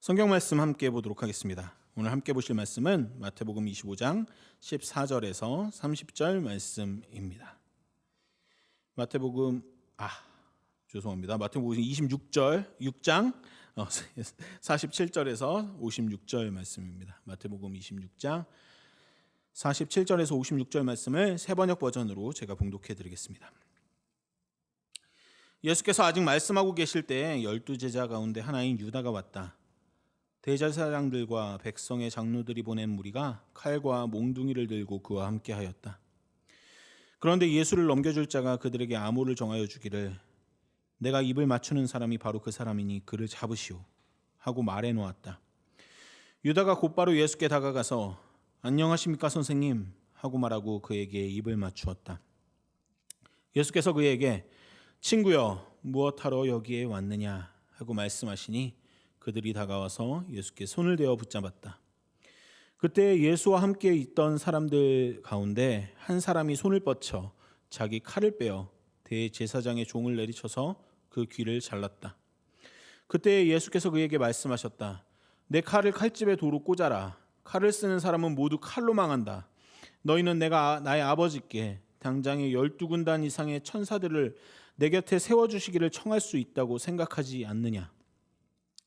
성경 말씀 함께 보도록 하겠습니다. 오늘 함께 보실 말씀은 마태복음 25장 14절에서 30절 말씀입니다. 마태복음 6장 47절에서 56절 말씀입니다. 마태복음 26장 47절에서 56절 말씀을 새번역 버전으로 제가 봉독해 드리겠습니다. 예수께서 아직 말씀하고 계실 때 12제자 가운데 하나인 유다가 왔다. 대제사장들과 백성의 장로들이 보낸 무리가 칼과 몽둥이를 들고 그와 함께 하였다. 그런데 예수를 넘겨줄 자가 그들에게 암호를 정하여 주기를 내가 입을 맞추는 사람이 바로 그 사람이니 그를 잡으시오 하고 말해 놓았다. 유다가 곧바로 예수께 다가가서 안녕하십니까 선생님 하고 말하고 그에게 입을 맞추었다. 예수께서 그에게 친구여 무엇하러 여기에 왔느냐 하고 말씀하시니 그들이 다가와서 예수께 손을 대어 붙잡았다. 그때 예수와 함께 있던 사람들 가운데 한 사람이 손을 뻗쳐 자기 칼을 빼어 대제사장의 종을 내리쳐서 그 귀를 잘랐다. 그때 예수께서 그에게 말씀하셨다. 내 칼을 칼집에 도로 꽂아라. 칼을 쓰는 사람은 모두 칼로 망한다. 너희는 내가 나의 아버지께 당장에 12군단 이상의 천사들을 내 곁에 세워주시기를 청할 수 있다고 생각하지 않느냐.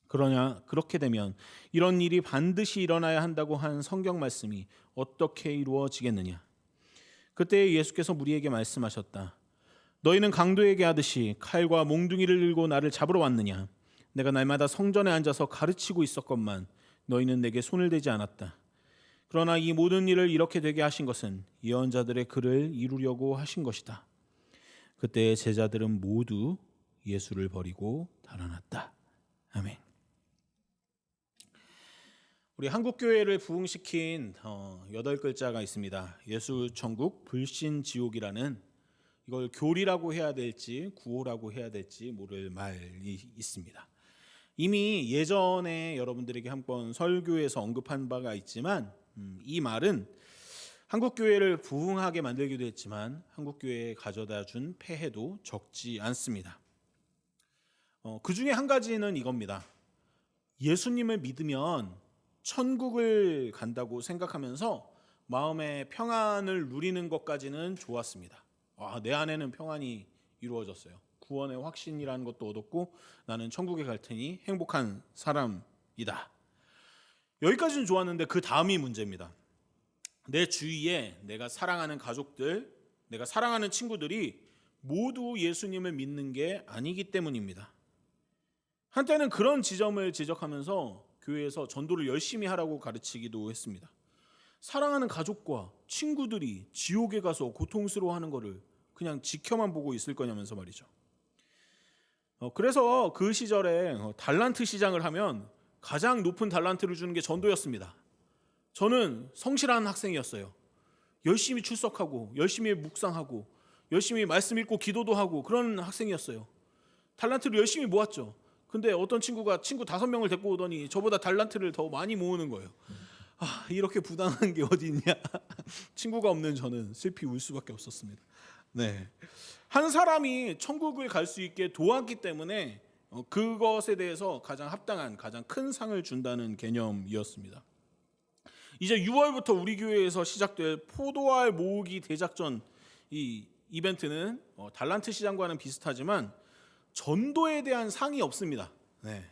그러냐 그렇게 되면 이런 일이 반드시 일어나야 한다고 한 성경 말씀이 어떻게 이루어지겠느냐. 그때 예수께서 무리에게 말씀하셨다. 너희는 강도에게 하듯이 칼과 몽둥이를 들고 나를 잡으러 왔느냐. 내가 날마다 성전에 앉아서 가르치고 있었건만 너희는 내게 손을 대지 않았다. 그러나 이 모든 일을 이렇게 되게 하신 것은 예언자들의 글을 이루려고 하신 것이다. 그때 제자들은 모두 예수를 버리고 달아났다. 아멘. 우리 한국교회를 부흥시킨 8글자가 있습니다. 예수 천국 불신 지옥이라는, 이걸 교리라고 해야 될지 구호라고 해야 될지 모를 말이 있습니다. 이미 예전에 여러분들에게 한번 설교에서 언급한 바가 있지만 이 말은 한국교회를 부흥하게 만들기도 했지만 한국교회에 가져다 준 폐해도 적지 않습니다. 그 중에 한 가지는 이겁니다. 예수님을 믿으면 천국을 간다고 생각하면서 마음의 평안을 누리는 것까지는 좋았습니다. 내 안에는 평안이 이루어졌어요. 구원의 확신이라는 것도 얻었고 나는 천국에 갈 테니 행복한 사람이다. 여기까지는 좋았는데 그 다음이 문제입니다. 내 주위에 내가 사랑하는 가족들, 내가 사랑하는 친구들이 모두 예수님을 믿는 게 아니기 때문입니다. 한때는 그런 지점을 지적하면서 교회에서 전도를 열심히 하라고 가르치기도 했습니다. 사랑하는 가족과 친구들이 지옥에 가서 고통스러워하는 거를 그냥 지켜만 보고 있을 거냐면서 말이죠. 그래서 그 시절에 달란트 시장을 하면 가장 높은 달란트를 주는 게 전도였습니다. 저는 성실한 학생이었어요. 열심히 출석하고 열심히 묵상하고 열심히 말씀 읽고 기도도 하고 그런 학생이었어요. 달란트를 열심히 모았죠. 근데 어떤 친구가 친구 5명을 데리고 오더니 저보다 달란트를 더 많이 모으는 거예요. 이렇게 부당한 게 어디 있냐. 친구가 없는 저는 슬피 울 수밖에 없었습니다. 네, 한 사람이 천국을 갈 수 있게 도왔기 때문에 그것에 대해서 가장 합당한, 가장 큰 상을 준다는 개념이었습니다. 이제 6월부터 우리 교회에서 시작될 포도알 모으기 대작전, 이 이벤트는 달란트 시장과는 비슷하지만 전도에 대한 상이 없습니다. 네.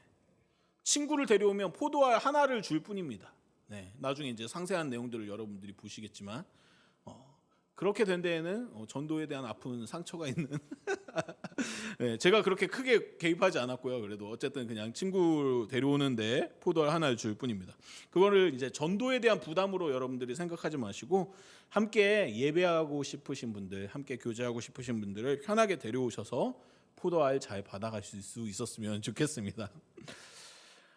친구를 데려오면 포도알 하나를 줄 뿐입니다. 네. 나중에 이제 상세한 내용들을 여러분들이 보시겠지만 그렇게 된 데에는 전도에 대한 아픈 상처가 있는 네, 제가 그렇게 크게 개입하지 않았고요. 그래도 어쨌든 그냥 친구 데려오는데 포도알 하나를 줄 뿐입니다. 그거를 이제 전도에 대한 부담으로 여러분들이 생각하지 마시고 함께 예배하고 싶으신 분들, 함께 교제하고 싶으신 분들을 편하게 데려오셔서 포도알 잘 받아가실 수 있었으면 좋겠습니다.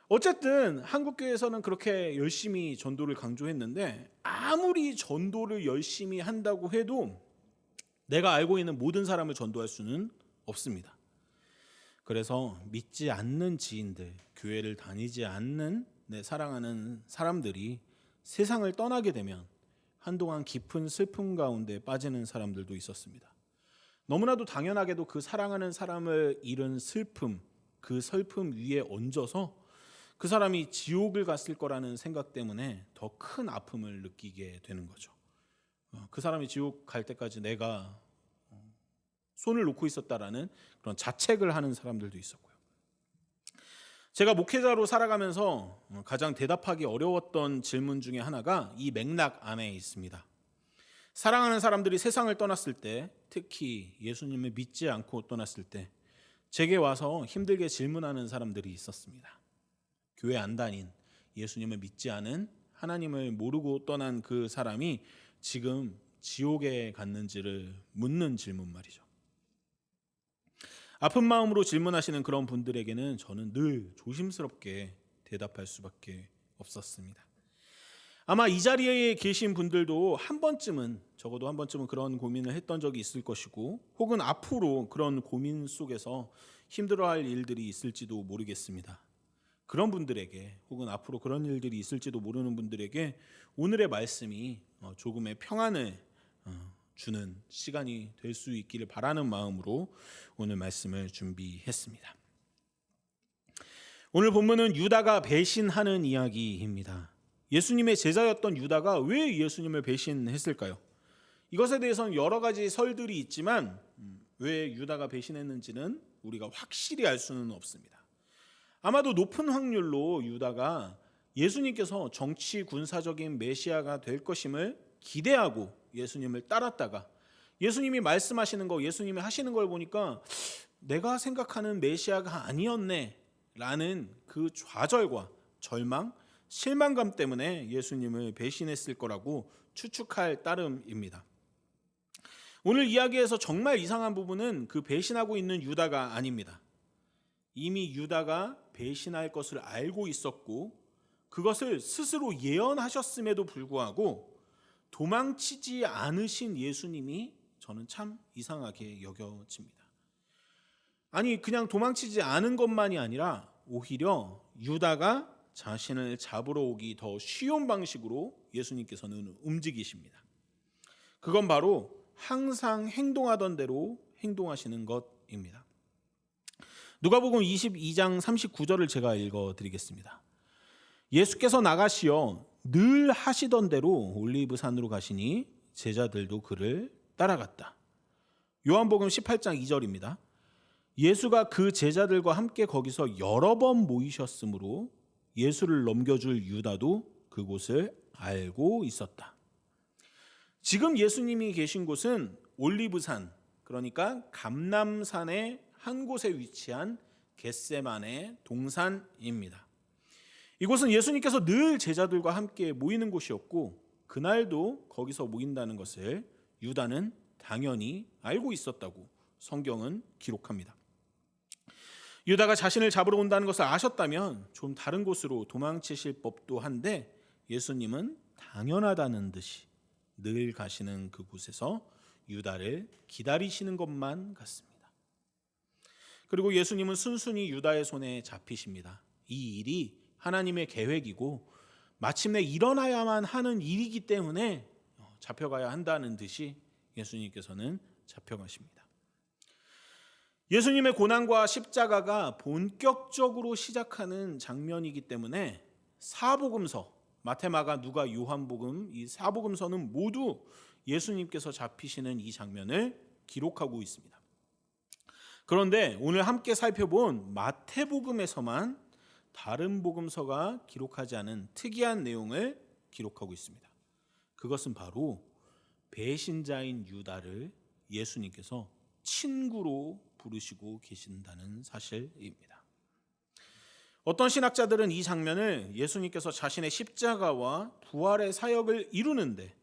어쨌든 한국교회에서는 그렇게 열심히 전도를 강조했는데 아무리 전도를 열심히 한다고 해도 내가 알고 있는 모든 사람을 전도할 수는 없습니다. 그래서 믿지 않는 지인들, 교회를 다니지 않는 내 사랑하는 사람들이 세상을 떠나게 되면 한동안 깊은 슬픔 가운데 빠지는 사람들도 있었습니다. 너무나도 당연하게도 그 사랑하는 사람을 잃은 슬픔, 그 슬픔 위에 얹어서 그 사람이 지옥을 갔을 거라는 생각 때문에 더 큰 아픔을 느끼게 되는 거죠. 그 사람이 지옥 갈 때까지 내가 손을 놓고 있었다라는 그런 자책을 하는 사람들도 있었고요. 제가 목회자로 살아가면서 가장 대답하기 어려웠던 질문 중에 하나가 이 맥락 안에 있습니다. 사랑하는 사람들이 세상을 떠났을 때, 특히 예수님을 믿지 않고 떠났을 때 제게 와서 힘들게 질문하는 사람들이 있었습니다. 교회 안 다닌, 예수님을 믿지 않은, 하나님을 모르고 떠난 그 사람이 지금 지옥에 갔는지를 묻는 질문 말이죠. 아픈 마음으로 질문하시는 그런 분들에게는 저는 늘 조심스럽게 대답할 수밖에 없었습니다. 아마 이 자리에 계신 분들도 한 번쯤은, 적어도 한 번쯤은 그런 고민을 했던 적이 있을 것이고, 혹은 앞으로 그런 고민 속에서 힘들어할 일들이 있을지도 모르겠습니다. 그런 분들에게, 혹은 앞으로 그런 일들이 있을지도 모르는 분들에게 오늘의 말씀이 조금의 평안을 주는 시간이 될 수 있기를 바라는 마음으로 오늘 말씀을 준비했습니다. 오늘 본문은 유다가 배신하는 이야기입니다. 예수님의 제자였던 유다가 왜 예수님을 배신했을까요? 이것에 대해서는 여러 가지 설들이 있지만 왜 유다가 배신했는지는 우리가 확실히 알 수는 없습니다. 아마도 높은 확률로 유다가 예수님께서 정치 군사적인 메시아가 될 것임을 기대하고 예수님을 따랐다가 예수님이 말씀하시는 거, 예수님이 하시는 걸 보니까 내가 생각하는 메시아가 아니었네 라는 그 좌절과 절망, 실망감 때문에 예수님을 배신했을 거라고 추측할 따름입니다. 오늘 이야기에서 정말 이상한 부분은 그 배신하고 있는 유다가 아닙니다. 이미 유다가 배신할 것을 알고 있었고 그것을 스스로 예언하셨음에도 불구하고 도망치지 않으신 예수님이 저는 참 이상하게 여겨집니다. 아니, 그냥 도망치지 않은 것만이 아니라 오히려 유다가 자신을 잡으러 오기 더 쉬운 방식으로 예수님께서는 움직이십니다. 그건 바로 항상 행동하던 대로 행동하시는 것입니다. 누가복음 22장 39절을 제가 읽어드리겠습니다. 예수께서 나가시어 늘 하시던 대로 올리브산으로 가시니 제자들도 그를 따라갔다. 요한복음 18장 2절입니다. 예수가 그 제자들과 함께 거기서 여러 번 모이셨으므로 예수를 넘겨줄 유다도 그곳을 알고 있었다. 지금 예수님이 계신 곳은 올리브산, 그러니까 감람산의 한 곳에 위치한 겟세마네 동산입니다. 이곳은 예수님께서 늘 제자들과 함께 모이는 곳이었고 그날도 거기서 모인다는 것을 유다는 당연히 알고 있었다고 성경은 기록합니다. 유다가 자신을 잡으러 온다는 것을 아셨다면 좀 다른 곳으로 도망치실 법도 한데 예수님은 당연하다는 듯이 늘 가시는 그곳에서 유다를 기다리시는 것만 같습니다. 그리고 예수님은 순순히 유다의 손에 잡히십니다. 이 일이 하나님의 계획이고 마침내 일어나야만 하는 일이기 때문에 잡혀가야 한다는 듯이 예수님께서는 잡혀가십니다. 예수님의 고난과 십자가가 본격적으로 시작하는 장면이기 때문에 사복음서, 마태, 마가, 누가, 요한복음 이 사복음서는 모두 예수님께서 잡히시는 이 장면을 기록하고 있습니다. 그런데 오늘 함께 살펴본 마태복음에서만 다른 복음서가 기록하지 않은 특이한 내용을 기록하고 있습니다. 그것은 바로 배신자인 유다를 예수님께서 친구로 부르시고 계신다는 사실입니다. 어떤 신학자들은 이 장면을 예수님께서 자신의 십자가와 부활의 사역을 이루는데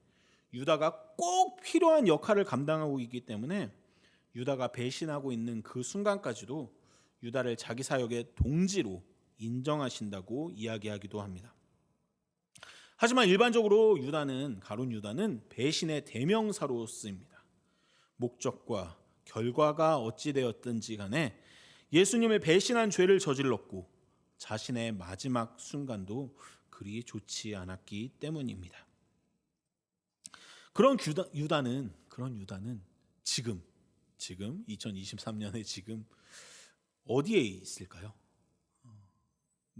유다가 꼭 필요한 역할을 감당하고 있기 때문에 유다가 배신하고 있는 그 순간까지도 유다를 자기 사역의 동지로 인정하신다고 이야기하기도 합니다. 하지만 일반적으로 가룟 유다는 배신의 대명사로 쓰입니다. 목적과 결과가 어찌되었든지 간에 예수님을 배신한 죄를 저질렀고 자신의 마지막 순간도 그리 좋지 않았기 때문입니다. 그런 유다는 지금 2023년에 지금 어디에 있을까요?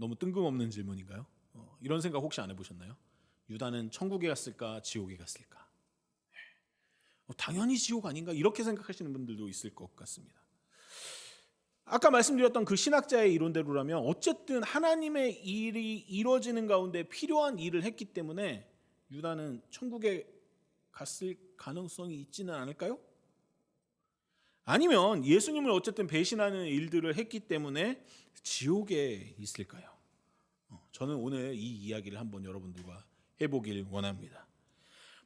너무 뜬금없는 질문인가요? 이런 생각 혹시 안 해보셨나요? 유다는 천국에 갔을까, 지옥에 갔을까? 당연히 지옥 아닌가? 이렇게 생각하시는 분들도 있을 것 같습니다. 아까 말씀드렸던 그 신학자의 이론대로라면 어쨌든 하나님의 일이 이루어지는 가운데 필요한 일을 했기 때문에 유다는 천국에 갔을 가능성이 있지는 않을까요? 아니면 예수님을 어쨌든 배신하는 일들을 했기 때문에 지옥에 있을까요? 저는 오늘 이 이야기를 한번 여러분들과 해보길 원합니다.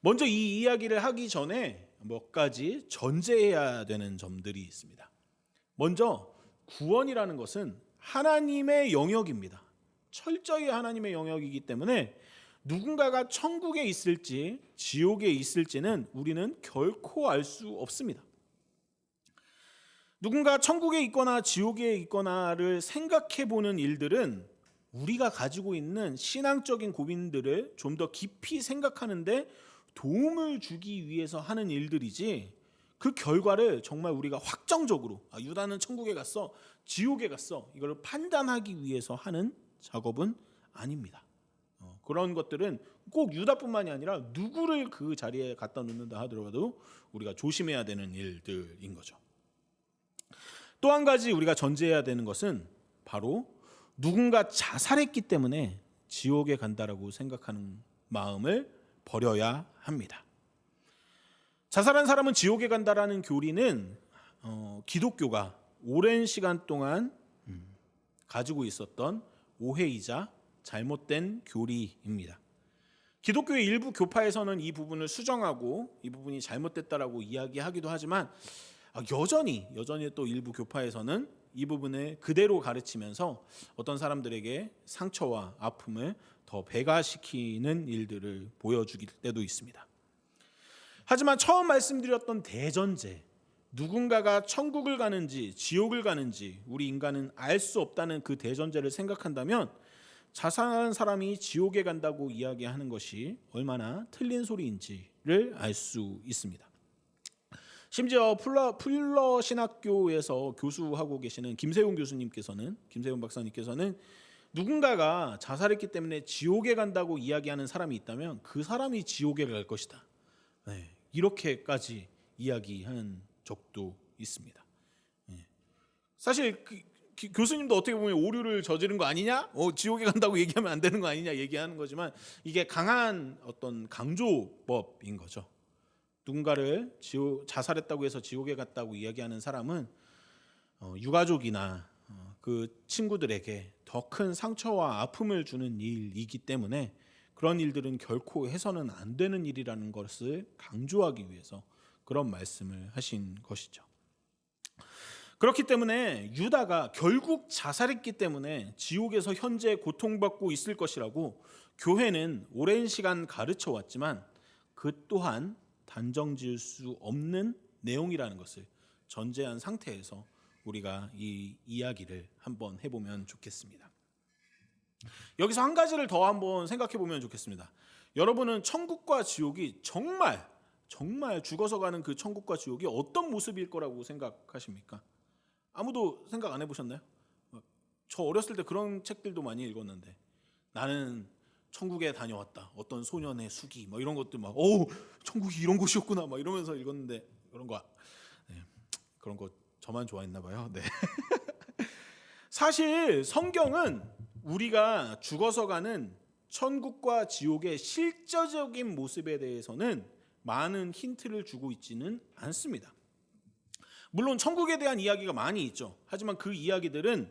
먼저 이 이야기를 하기 전에 몇 가지 전제해야 되는 점들이 있습니다. 먼저 구원이라는 것은 하나님의 영역입니다. 철저히 하나님의 영역이기 때문에 누군가가 천국에 있을지 지옥에 있을지는 우리는 결코 알 수 없습니다. 누군가 천국에 있거나 지옥에 있거나를 생각해 보는 일들은 우리가 가지고 있는 신앙적인 고민들을 좀 더 깊이 생각하는데 도움을 주기 위해서 하는 일들이지, 그 결과를 정말 우리가 확정적으로 유다는 천국에 갔어, 지옥에 갔어, 이걸 판단하기 위해서 하는 작업은 아닙니다. 그런 것들은 꼭 유다뿐만이 아니라 누구를 그 자리에 갖다 놓는다 하더라도 우리가 조심해야 되는 일들인 거죠. 또 한 가지 우리가 전제해야 되는 것은 바로 누군가 자살했기 때문에 지옥에 간다라고 생각하는 마음을 버려야 합니다. 자살한 사람은 지옥에 간다라는 교리는 기독교가 오랜 시간 동안 가지고 있었던 오해이자 잘못된 교리입니다. 기독교의 일부 교파에서는 이 부분을 수정하고 이 부분이 잘못됐다라고 이야기하기도 하지만 여전히 또 일부 교파에서는 이 부분을 그대로 가르치면서 어떤 사람들에게 상처와 아픔을 더 배가시키는 일들을 보여주길 때도 있습니다. 하지만 처음 말씀드렸던 대전제, 누군가가 천국을 가는지 지옥을 가는지 우리 인간은 알 수 없다는 그 대전제를 생각한다면 자살한 사람이 지옥에 간다고 이야기하는 것이 얼마나 틀린 소리인지를 알 수 있습니다. 심지어 풀러 신학교에서 교수하고 계시는 김세훈 박사님께서는 누군가가 자살했기 때문에 지옥에 간다고 이야기하는 사람이 있다면 그 사람이 지옥에 갈 것이다, 이렇게까지 이야기한 적도 있습니다. 사실 교수님도 어떻게 보면 오류를 저지른 거 아니냐? 지옥에 간다고 얘기하면 안 되는 거 아니냐 얘기하는 거지만 이게 강한 어떤 강조법인 거죠. 누군가를 자살했다고 해서 지옥에 갔다고 이야기하는 사람은 유가족이나 그 친구들에게 더 큰 상처와 아픔을 주는 일이기 때문에 그런 일들은 결코 해서는 안 되는 일이라는 것을 강조하기 위해서 그런 말씀을 하신 것이죠. 그렇기 때문에 유다가 결국 자살했기 때문에 지옥에서 현재 고통받고 있을 것이라고 교회는 오랜 시간 가르쳐 왔지만 그 또한 단정지을 수 없는 내용이라는 것을 전제한 상태에서 우리가 이 이야기를 한번 해보면 좋겠습니다. 여기서 한 가지를 더 한번 생각해 보면 좋겠습니다. 여러분은 천국과 지옥이 정말 죽어서 가는 그 천국과 지옥이 어떤 모습일 거라고 생각하십니까? 아무도 생각 안 해보셨나요? 저 어렸을 때 그런 책들도 많이 읽었는데, 나는 천국에 다녀왔다, 어떤 소년의 수기 이런 것들 천국이 이런 곳이었구나 이러면서 읽었는데 그런 거 저만 좋아했나 봐요. 사실 성경은 우리가 죽어서 가는 천국과 지옥의 실제적인 모습에 대해서는 많은 힌트를 주고 있지는 않습니다. 물론 천국에 대한 이야기가 많이 있죠. 하지만 그 이야기들은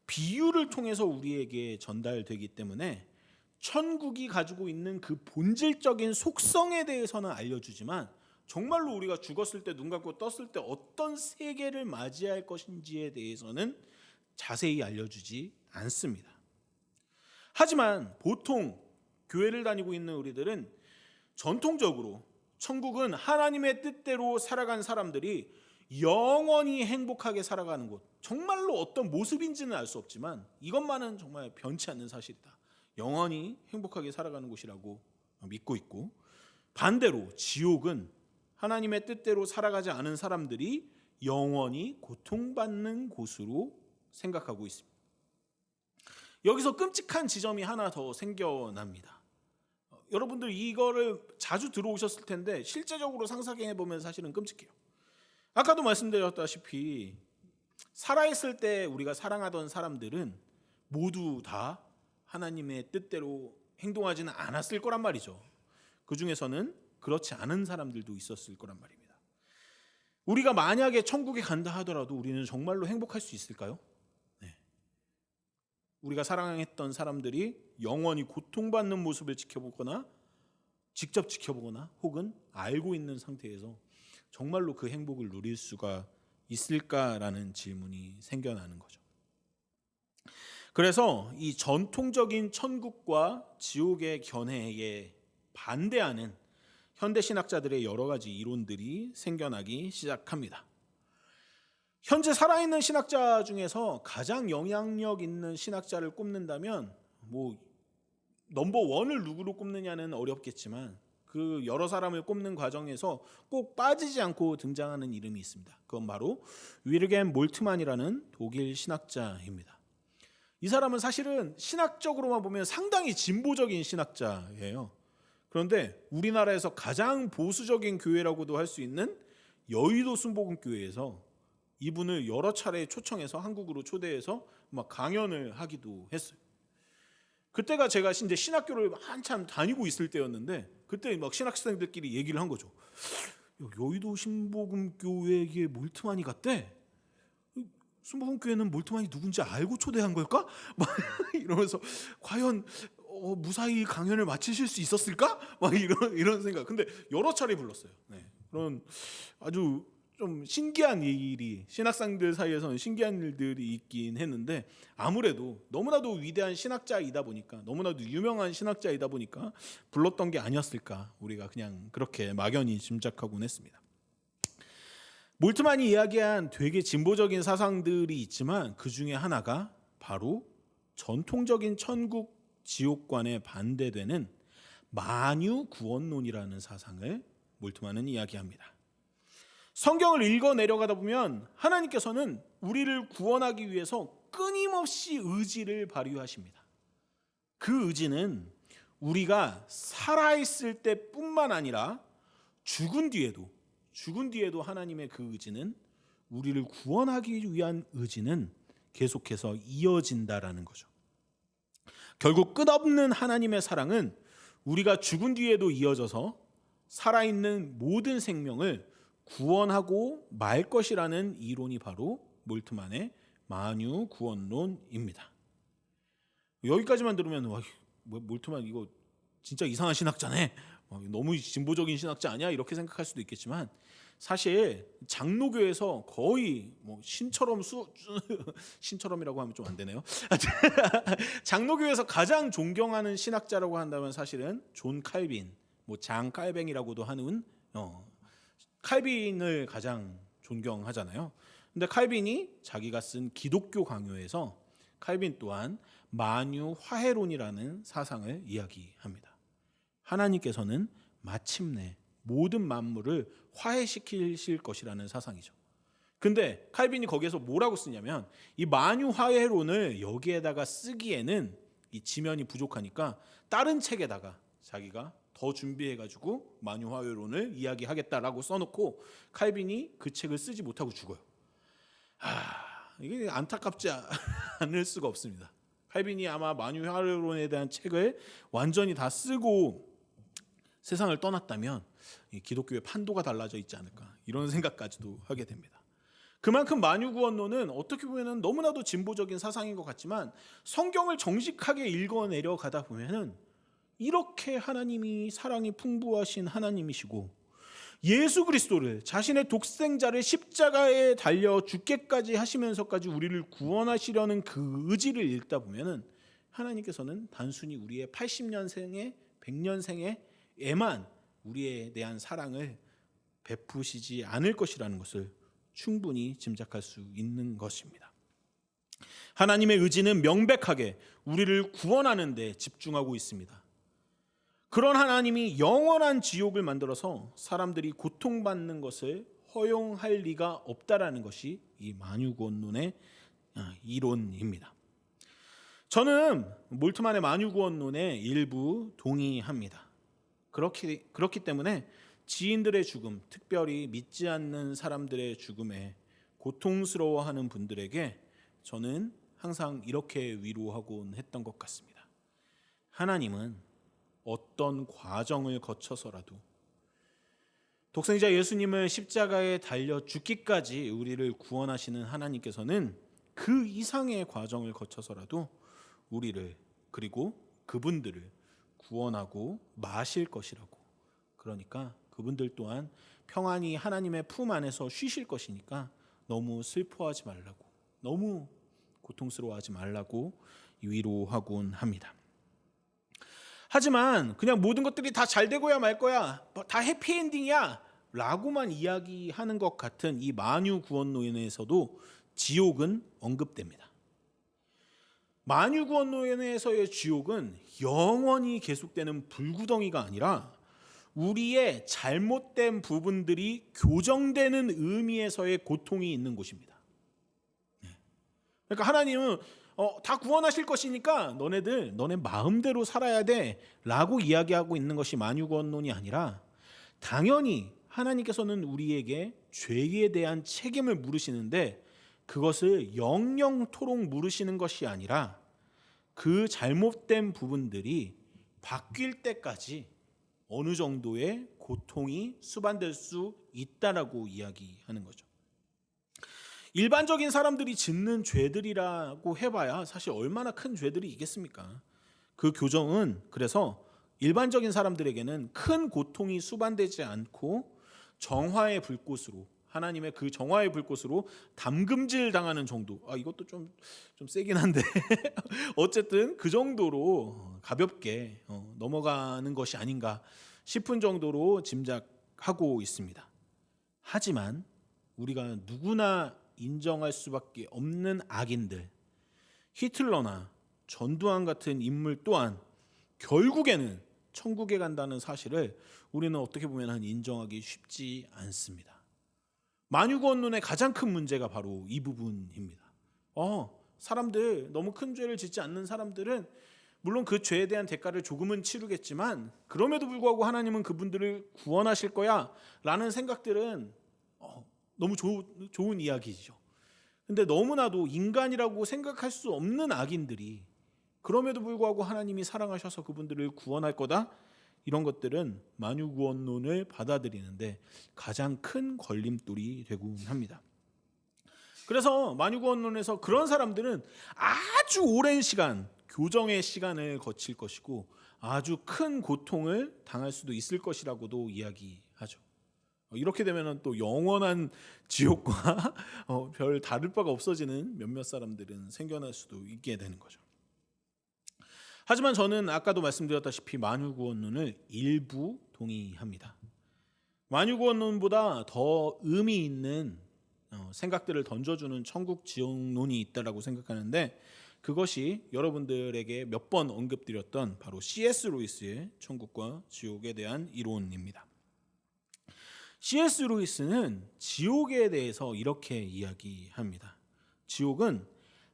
비유를 통해서 우리에게 전달되기 때문에 천국이 가지고 있는 그 본질적인 속성에 대해서는 알려주지만 정말로 우리가 죽었을 때 눈 감고 떴을 때 어떤 세계를 맞이할 것인지에 대해서는 자세히 알려주지 않습니다. 하지만 보통 교회를 다니고 있는 우리들은 전통적으로 천국은 하나님의 뜻대로 살아간 사람들이 영원히 행복하게 살아가는 곳, 정말로 어떤 모습인지는 알 수 없지만 이것만은 정말 변치 않는 사실이다, 영원히 행복하게 살아가는 곳이라고 믿고 있고, 반대로 지옥은 하나님의 뜻대로 살아가지 않은 사람들이 영원히 고통받는 곳으로 생각하고 있습니다. 여기서 끔찍한 지점이 하나 더 생겨납니다. 여러분들 이거를 자주 들어오셨을 텐데 실제적으로 상상해 보면 사실은 끔찍해요. 아까도 말씀드렸다시피 살아있을 때 우리가 사랑하던 사람들은 모두 다 하나님의 뜻대로 행동하지는 않았을 거란 말이죠. 그 중에서는 그렇지 않은 사람들도 있었을 거란 말입니다. 우리가 만약에 천국에 간다 하더라도 우리는 정말로 행복할 수 있을까요? 네. 우리가 사랑했던 사람들이 영원히 고통받는 모습을 직접 지켜보거나 혹은 알고 있는 상태에서 정말로 그 행복을 누릴 수가 있을까라는 질문이 생겨나는 거죠. 그래서 이 전통적인 천국과 지옥의 견해에 반대하는 현대 신학자들의 여러 가지 이론들이 생겨나기 시작합니다. 현재 살아있는 신학자 중에서 가장 영향력 있는 신학자를 꼽는다면 넘버 원을 누구로 꼽느냐는 어렵겠지만 그 여러 사람을 꼽는 과정에서 꼭 빠지지 않고 등장하는 이름이 있습니다. 그건 바로 위르겐 몰트만이라는 독일 신학자입니다. 이 사람은 사실은 신학적으로만 보면 상당히 진보적인 신학자예요. 그런데 우리나라에서 가장 보수적인 교회라고도 할 수 있는 여의도 순복음교회에서 이분을 여러 차례 초청해서 한국으로 초대해서 막 강연을 하기도 했어요. 그때가 제가 이제 신학교를 한참 다니고 있을 때였는데 그때 막 신학생들끼리 얘기를 한 거죠. 여의도 신복음교회에 몰트만이 갔대. 순복음교회는 몰트만이 누군지 알고 초대한 걸까? 막 이러면서 과연 무사히 강연을 마치실 수 있었을까? 막 이런 생각. 근데 여러 차례 불렀어요. 네. 그런 아주 좀 신기한 일이 신학생들 사이에서는 신기한 일들이 있긴 했는데 아무래도 너무나도 위대한 신학자이다 보니까 너무나도 유명한 신학자이다 보니까 불렀던 게 아니었을까 우리가 그냥 그렇게 막연히 짐작하곤 했습니다. 몰트만이 이야기한 되게 진보적인 사상들이 있지만 그 중에 하나가 바로 전통적인 천국 지옥관에 반대되는 만유 구원론이라는 사상을 몰트만은 이야기합니다. 성경을 읽어 내려가다 보면 하나님께서는 우리를 구원하기 위해서 끊임없이 의지를 발휘하십니다. 그 의지는 우리가 살아있을 때뿐만 아니라 죽은 뒤에도 하나님의 그 의지는 우리를 구원하기 위한 의지는 계속해서 이어진다라는 거죠. 결국 끝없는 하나님의 사랑은 우리가 죽은 뒤에도 이어져서 살아있는 모든 생명을 구원하고 말 것이라는 이론이 바로 몰트만의 만유 구원론입니다. 여기까지만 들으면 와, 몰트만 이거 진짜 이상한 신학자네. 너무 진보적인 신학자 아니야? 이렇게 생각할 수도 있겠지만 사실 장로교에서 거의 신처럼이라고 하면 좀 안 되네요. 장로교에서 가장 존경하는 신학자라고 한다면 사실은 존 칼빈, 장 칼뱅이라고도 하는 칼빈을 가장 존경하잖아요. 근데 칼빈이 자기가 쓴 기독교 강요에서 칼빈 또한 만유 화해론이라는 사상을 이야기합니다. 하나님께서는 마침내 모든 만물을 화해시키실 것이라는 사상이죠. 근데 칼빈이 거기에서 뭐라고 쓰냐면 이 만유 화해론을 여기에다가 쓰기에는 이 지면이 부족하니까 다른 책에다가 자기가 더 준비해가지고 만유 화해론을 이야기하겠다라고 써놓고 칼빈이 그 책을 쓰지 못하고 죽어요. 이게 안타깝지 않을 수가 없습니다. 칼빈이 아마 만유 화해론에 대한 책을 완전히 다 쓰고 세상을 떠났다면 기독교의 판도가 달라져 있지 않을까 이런 생각까지도 하게 됩니다. 그만큼 만유 구원론은 어떻게 보면 너무나도 진보적인 사상인 것 같지만 성경을 정직하게 읽어내려 가다 보면은 이렇게 하나님이 사랑이 풍부하신 하나님이시고 예수 그리스도를 자신의 독생자를 십자가에 달려 죽게까지 하시면서까지 우리를 구원하시려는 그 의지를 읽다 보면은 하나님께서는 단순히 우리의 80년생의 100년생에만 우리에 대한 사랑을 베푸시지 않을 것이라는 것을 충분히 짐작할 수 있는 것입니다. 하나님의 의지는 명백하게 우리를 구원하는 데 집중하고 있습니다. 그런 하나님이 영원한 지옥을 만들어서 사람들이 고통받는 것을 허용할 리가 없다라는 것이 이 만유구원론의 이론입니다. 저는 몰트만의 만유구원론에 일부 동의합니다. 그렇기 때문에 지인들의 죽음, 특별히 믿지 않는 사람들의 죽음에 고통스러워하는 분들에게 저는 항상 이렇게 위로하곤 했던 것 같습니다. 하나님은 어떤 과정을 거쳐서라도 독생자 예수님을 십자가에 달려 죽기까지 우리를 구원하시는 하나님께서는 그 이상의 과정을 거쳐서라도 우리를, 그리고 그분들을 구원하고 마실 것이라고. 그러니까 그분들 또한 평안히 하나님의 품 안에서 쉬실 것이니까 너무 슬퍼하지 말라고, 너무 고통스러워하지 말라고 위로하곤 합니다. 하지만 그냥 모든 것들이 다 잘 되고야 말 거야, 다 해피엔딩이야 라고만 이야기하는 것 같은 이 만유구원론에서도 지옥은 언급됩니다. 만유구원론에서의 지옥은 영원히 계속되는 불구덩이가 아니라 우리의 잘못된 부분들이 교정되는 의미에서의 고통이 있는 곳입니다. 그러니까 하나님은 다 구원하실 것이니까 너네 마음대로 살아야 돼 라고 이야기하고 있는 것이 만유구원론이 아니라, 당연히 하나님께서는 우리에게 죄에 대한 책임을 물으시는데 그것을 영영토록 물으시는 것이 아니라 그 잘못된 부분들이 바뀔 때까지 어느 정도의 고통이 수반될 수 있다라고 이야기하는 거죠. 일반적인 사람들이 짓는 죄들이라고 해봐야 사실 얼마나 큰 죄들이 있겠습니까? 그 교정은 그래서 일반적인 사람들에게는 큰 고통이 수반되지 않고 정화의 불꽃으로, 하나님의 그 정화의 불꽃으로 담금질 당하는 정도. 이것도 좀 세긴 한데 어쨌든 그 정도로 가볍게 넘어가는 것이 아닌가 싶은 정도로 짐작하고 있습니다. 하지만 우리가 누구나 인정할 수밖에 없는 악인들, 히틀러나 전두환 같은 인물 또한 결국에는 천국에 간다는 사실을 우리는 어떻게 보면 인정하기 쉽지 않습니다. 만유구원론의 가장 큰 문제가 바로 이 부분입니다. 사람들, 너무 큰 죄를 짓지 않는 사람들은 물론 그 죄에 대한 대가를 조금은 치르겠지만 그럼에도 불구하고 하나님은 그분들을 구원하실 거야 라는 생각들은 너무 좋은 이야기죠. 근데 너무나도 인간이라고 생각할 수 없는 악인들이 그럼에도 불구하고 하나님이 사랑하셔서 그분들을 구원할 거다, 이런 것들은 만유구원론을 받아들이는데 가장 큰 걸림돌이 되곤 합니다. 그래서 만유구원론에서 그런 사람들은 아주 오랜 시간, 교정의 시간을 거칠 것이고 아주 큰 고통을 당할 수도 있을 것이라고도 이야기하죠. 이렇게 되면 또 영원한 지옥과 별 다를 바가 없어지는 몇몇 사람들은 생겨날 수도 있게 되는 거죠. 하지만 저는 아까도 말씀드렸다시피 만유구원론을 일부 동의합니다. 만유구원론보다 더 의미 있는 생각들을 던져주는 천국 지옥론이 있다라고 생각하는데, 그것이 여러분들에게 몇 번 언급드렸던 바로 C.S. 루이스의 천국과 지옥에 대한 이론입니다. C.S. 루이스는 지옥에 대해서 이렇게 이야기합니다. 지옥은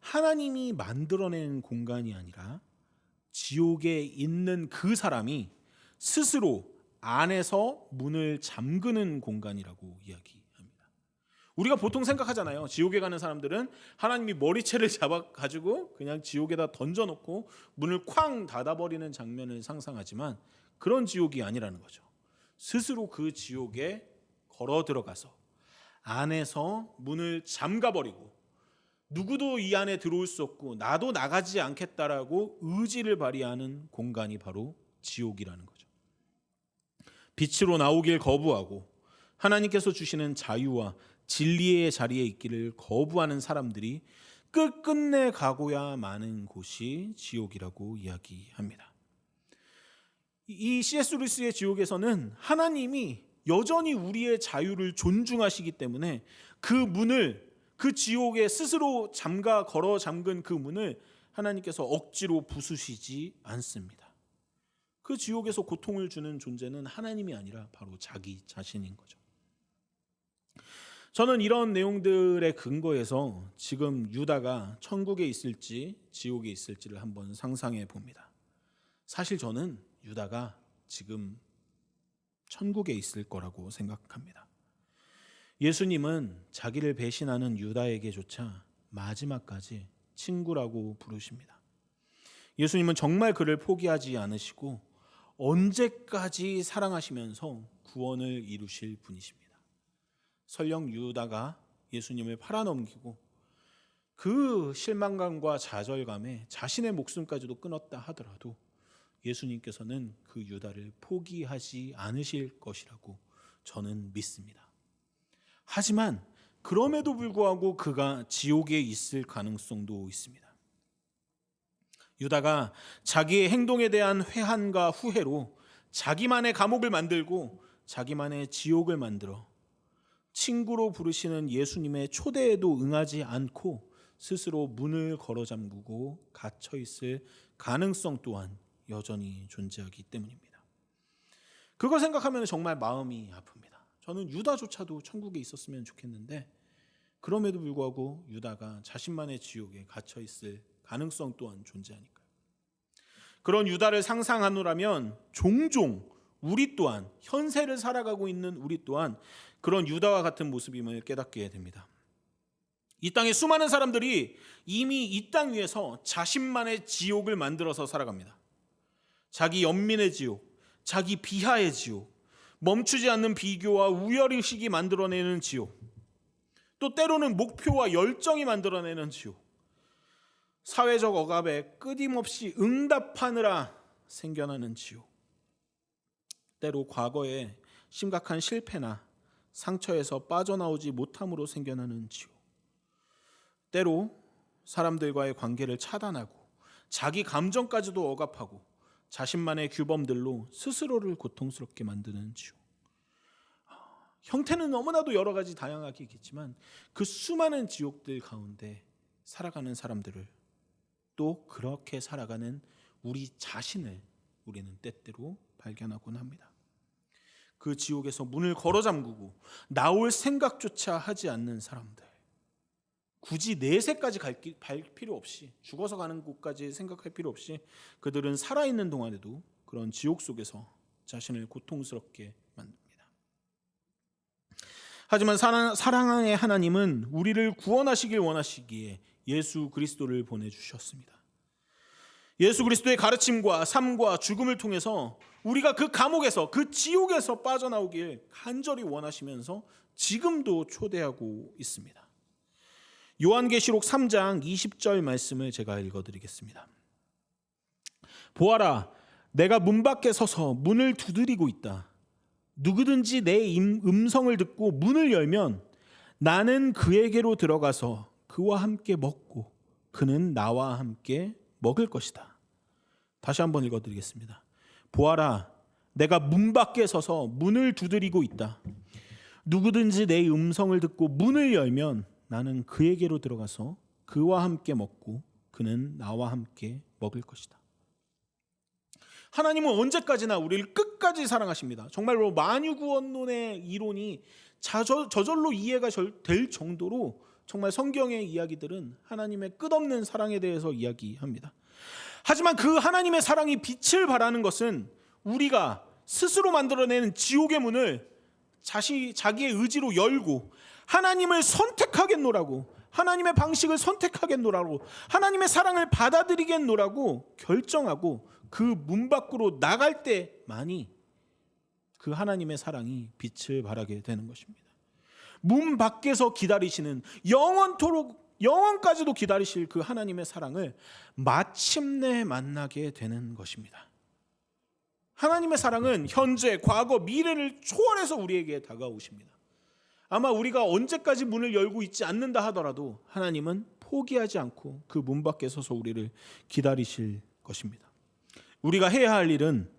하나님이 만들어낸 공간이 아니라 지옥에 있는 그 사람이 스스로 안에서 문을 잠그는 공간이라고 이야기합니다. 우리가 보통 생각하잖아요. 지옥에 가는 사람들은 하나님이 머리채를 잡아가지고 그냥 지옥에다 던져놓고 문을 쾅 닫아버리는 장면을 상상하지만 그런 지옥이 아니라는 거죠. 스스로 그 지옥에 걸어 들어가서 안에서 문을 잠가버리고 누구도 이 안에 들어올 수 없고 나도 나가지 않겠다라고 의지를 발휘하는 공간이 바로 지옥이라는 거죠. 빛으로 나오길 거부하고 하나님께서 주시는 자유와 진리의 자리에 있기를 거부하는 사람들이 끝끝내 가고야 마는 곳이 지옥이라고 이야기합니다. 이 C.S. 루이스의 지옥에서는 하나님이 여전히 우리의 자유를 존중하시기 때문에 그 문을, 그 지옥에 스스로 걸어 잠근 그 문을 하나님께서 억지로 부수시지 않습니다. 그 지옥에서 고통을 주는 존재는 하나님이 아니라 바로 자기 자신인 거죠. 저는 이런 내용들의 근거에서 지금 유다가 천국에 있을지 지옥에 있을지를 한번 상상해 봅니다. 사실 저는 유다가 지금 천국에 있을 거라고 생각합니다. 예수님은 자기를 배신하는 유다에게조차 마지막까지 친구라고 부르십니다. 예수님은 정말 그를 포기하지 않으시고 언제까지 사랑하시면서 구원을 이루실 분이십니다. 설령 유다가 예수님을 팔아넘기고 그 실망감과 좌절감에 자신의 목숨까지도 끊었다 하더라도 예수님께서는 그 유다를 포기하지 않으실 것이라고 저는 믿습니다. 하지만 그럼에도 불구하고 그가 지옥에 있을 가능성도 있습니다. 유다가 자기의 행동에 대한 회한과 후회로 자기만의 감옥을 만들고 자기만의 지옥을 만들어 친구로 부르시는 예수님의 초대에도 응하지 않고 스스로 문을 걸어 잠그고 갇혀 있을 가능성 또한 여전히 존재하기 때문입니다. 그걸 생각하면 정말 마음이 아픕니다. 저는 유다조차도 천국에 있었으면 좋겠는데 그럼에도 불구하고 유다가 자신만의 지옥에 갇혀 있을 가능성 또한 존재하니까요. 그런 유다를 상상하노라면 종종 우리 또한 현세를 살아가고 있는 우리 또한 그런 유다와 같은 모습임을 깨닫게 됩니다. 이 땅의 수많은 사람들이 이미 이 땅 위에서 자신만의 지옥을 만들어서 살아갑니다. 자기 연민의 지옥, 자기 비하의 지옥, 멈추지 않는 비교와 우열의식이 만들어내는 지옥, 또 때로는 목표와 열정이 만들어내는 지옥, 사회적 억압에 끊임없이 응답하느라 생겨나는 지옥, 때로 과거에 심각한 실패나 상처에서 빠져나오지 못함으로 생겨나는 지옥, 때로 사람들과의 관계를 차단하고 자기 감정까지도 억압하고 자신만의 규범들로 스스로를 고통스럽게 만드는 지옥. 형태는 너무나도 여러 가지 다양하게 있겠지만 그 수많은 지옥들 가운데 살아가는 사람들을, 또 그렇게 살아가는 우리 자신을 우리는 때때로 발견하곤 합니다. 그 지옥에서 문을 걸어 잠그고 나올 생각조차 하지 않는 사람들, 굳이 내세까지 갈 필요 없이, 죽어서 가는 곳까지 생각할 필요 없이 그들은 살아있는 동안에도 그런 지옥 속에서 자신을 고통스럽게 만듭니다. 하지만 사랑의 하나님은 우리를 구원하시길 원하시기에 예수 그리스도를 보내주셨습니다. 예수 그리스도의 가르침과 삶과 죽음을 통해서 우리가 그 감옥에서, 그 지옥에서 빠져나오길 간절히 원하시면서 지금도 초대하고 있습니다. 요한계시록 3장 20절 말씀을 제가 읽어드리겠습니다. 보아라, 내가 문 밖에 서서 문을 두드리고 있다. 누구든지 내 음성을 듣고 문을 열면 나는 그에게로 들어가서 그와 함께 먹고 그는 나와 함께 먹을 것이다. 다시 한번 읽어드리겠습니다. 보아라, 내가 문 밖에 서서 문을 두드리고 있다. 누구든지 내 음성을 듣고 문을 열면 나는 그에게로 들어가서 그와 함께 먹고 그는 나와 함께 먹을 것이다. 하나님은 언제까지나 우리를 끝까지 사랑하십니다. 정말로 만유구원론의 이론이 저절로 이해가 될 정도로 정말 성경의 이야기들은 하나님의 끝없는 사랑에 대해서 이야기합니다. 하지만 그 하나님의 사랑이 빛을 발하는 것은 우리가 스스로 만들어내는 지옥의 문을 자기의 의지로 열고 하나님을 선택하겠노라고, 하나님의 방식을 선택하겠노라고, 하나님의 사랑을 받아들이겠노라고 결정하고 그 문 밖으로 나갈 때만이 그 하나님의 사랑이 빛을 발하게 되는 것입니다. 문 밖에서 기다리시는, 영원토록 영원까지도 기다리실 그 하나님의 사랑을 마침내 만나게 되는 것입니다. 하나님의 사랑은 현재, 과거, 미래를 초월해서 우리에게 다가오십니다. 아마 우리가 언제까지 문을 열고 있지 않는다 하더라도 하나님은 포기하지 않고 그 문 밖에 서서 우리를 기다리실 것입니다. 우리가 해야 할 일은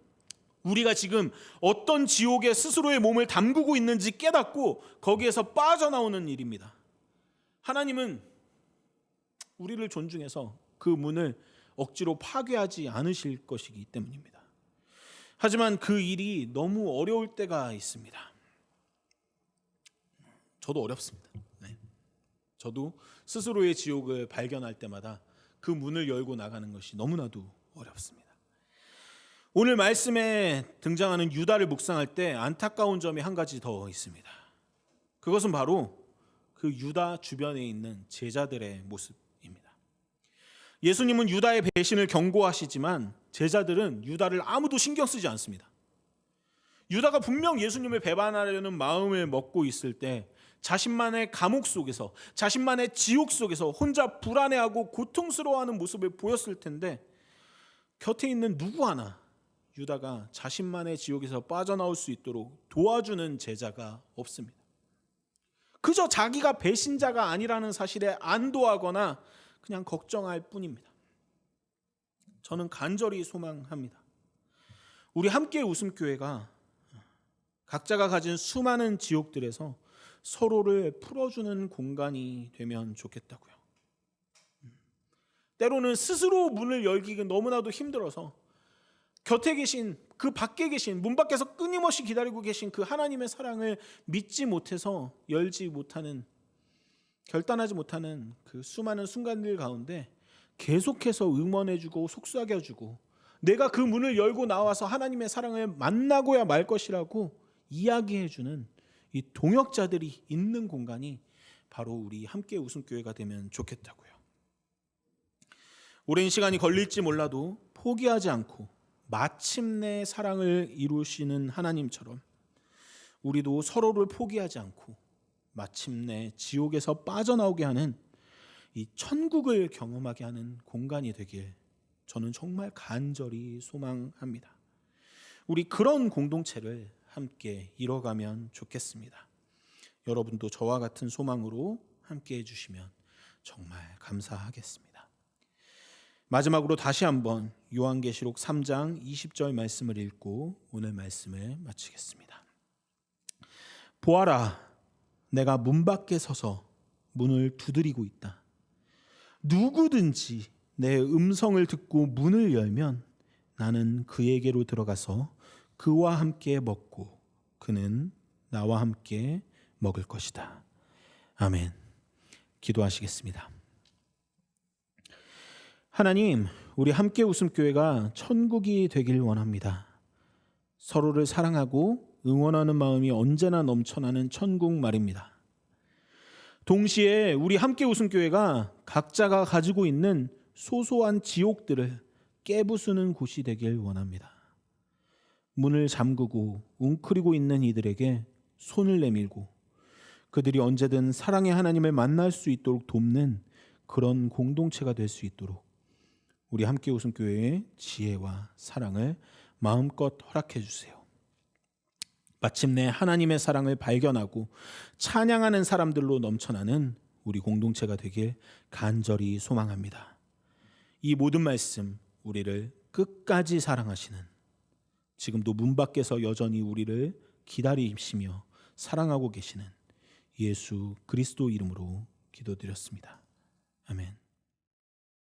우리가 지금 어떤 지옥에 스스로의 몸을 담그고 있는지 깨닫고 거기에서 빠져나오는 일입니다. 하나님은 우리를 존중해서 그 문을 억지로 파괴하지 않으실 것이기 때문입니다. 하지만 그 일이 너무 어려울 때가 있습니다. 저도 어렵습니다. 네. 저도 스스로의 지옥을 발견할 때마다 그 문을 열고 나가는 것이 너무나도 어렵습니다. 오늘 말씀에 등장하는 유다를 묵상할 때 안타까운 점이 한 가지 더 있습니다. 그것은 바로 그 유다 주변에 있는 제자들의 모습입니다. 예수님은 유다의 배신을 경고하시지만 제자들은 유다를 아무도 신경 쓰지 않습니다. 유다가 분명 예수님을 배반하려는 마음을 먹고 있을 때 자신만의 감옥 속에서, 자신만의 지옥 속에서 혼자 불안해하고 고통스러워하는 모습을 보였을 텐데 곁에 있는 누구 하나 유다가 자신만의 지옥에서 빠져나올 수 있도록 도와주는 제자가 없습니다. 그저 자기가 배신자가 아니라는 사실에 안도하거나 그냥 걱정할 뿐입니다. 저는 간절히 소망합니다. 우리 함께 웃음교회가 각자가 가진 수많은 지옥들에서 서로를 풀어주는 공간이 되면 좋겠다고요. 때로는 스스로 문을 열기가 너무나도 힘들어서 곁에 계신, 그 밖에 계신, 문 밖에서 끊임없이 기다리고 계신 그 하나님의 사랑을 믿지 못해서 열지 못하는, 결단하지 못하는 그 수많은 순간들 가운데 계속해서 응원해주고 속삭여주고 내가 그 문을 열고 나와서 하나님의 사랑을 만나고야 말 것이라고 이야기해주는 이 동역자들이 있는 공간이 바로 우리 함께 웃음교회가 되면 좋겠다고요. 오랜 시간이 걸릴지 몰라도 포기하지 않고 마침내 사랑을 이루시는 하나님처럼 우리도 서로를 포기하지 않고 마침내 지옥에서 빠져나오게 하는 이 천국을 경험하게 하는 공간이 되길 저는 정말 간절히 소망합니다. 우리 그런 공동체를 함께 이뤄가면 좋겠습니다. 여러분도 저와 같은 소망으로 함께 해주시면 정말 감사하겠습니다. 마지막으로 다시 한번 요한계시록 3장 20절 말씀을 읽고 오늘 말씀을 마치겠습니다. 보아라, 내가 문 밖에 서서 문을 두드리고 있다. 누구든지 내 음성을 듣고 문을 열면 나는 그에게로 들어가서 그와 함께 먹고 그는 나와 함께 먹을 것이다. 아멘. 기도하시겠습니다. 하나님, 우리 함께 웃음교회가 천국이 되길 원합니다. 서로를 사랑하고 응원하는 마음이 언제나 넘쳐나는 천국 말입니다. 동시에 우리 함께 웃음교회가 각자가 가지고 있는 소소한 지옥들을 깨부수는 곳이 되길 원합니다. 문을 잠그고 웅크리고 있는 이들에게 손을 내밀고 그들이 언제든 사랑의 하나님을 만날 수 있도록 돕는 그런 공동체가 될 수 있도록 우리 함께 웃음교회의 지혜와 사랑을 마음껏 허락해 주세요. 마침내 하나님의 사랑을 발견하고 찬양하는 사람들로 넘쳐나는 우리 공동체가 되길 간절히 소망합니다. 이 모든 말씀 우리를 끝까지 사랑하시는, 지금도 문 밖에서 여전히 우리를 기다리시며 사랑하고 계시는 예수 그리스도 이름으로 기도드렸습니다. 아멘.